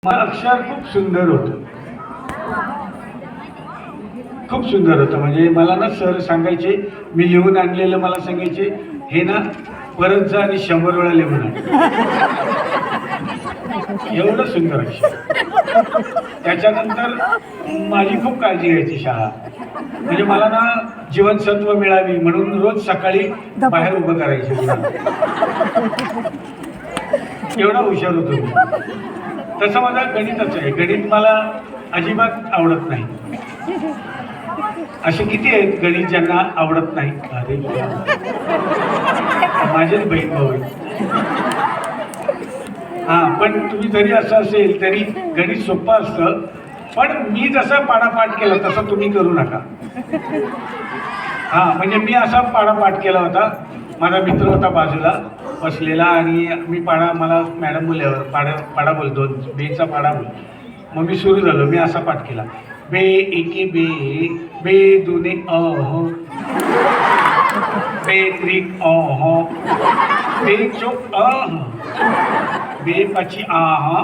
मला अक्षर खूप सुंदर होतं, खूप सुंदर होतं. म्हणजे मला ना सर सांगायचे, मी लिहून आणलेलं मला सांगायचे, हे ना परत जा आणि 100 वेळा लिहून आण. एवढं सुंदर अक्षर. त्याच्यानंतर माझी खूप काळजी घ्यायची शाळा. म्हणजे मला ना जीवनसत्व मिळावी म्हणून रोज सकाळी बाहेर उभं करायचे. एवढा हुशार होतो मी. तसं माझा गणितच आहे. गणित मला अजिबात आवडत नाही. असे किती आहेत गणित ज्यांना आवडत नाही? अरे माझेच बहीण भाऊ आहेत. हा, पण तुम्ही जरी असं असेल तरी गणित सोपं असतं. पण मी जसा पाडापाठ केला तसं तुम्ही करू नका. हा, म्हणजे मी असा पाडापाठ केला होता. माझा मित्र होता बाजूला बसलेला आणि मी मला मॅडम बोलल्यावर पाडा बोल, 2 बेचा पाडा बोल. मग मी सुरू झालो. मी असा पाठ केला, बे एके बे, बे दुने अह, बे त्रिक अह, बे चौक अह, बे पाची आह,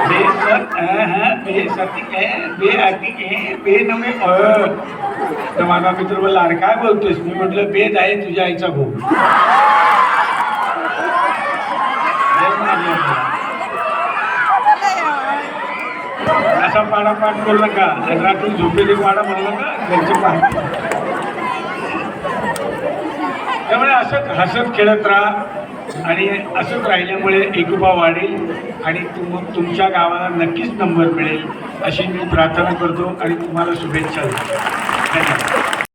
बे सत अह, बे सती ए, बे आती ए, बे नवे अ. तर माझा मित्र बोलला, अरे काय बोलतोस? मी म्हटलं, बेद आहे तुझ्या आईचा भाऊ. असा पाडापाठ करू नका. रात्री झोपेली पाडा म्हणलं का घरचे पाठ. त्यामुळे असंच हसत खेळत राहा आणि असंच राहिल्यामुळे एकोपा वाढेल आणि तुमच्या गावाला नक्कीच नंबर मिळेल अशी मी प्रार्थना करतो आणि तुम्हाला शुभेच्छा देतो. धन्यवाद.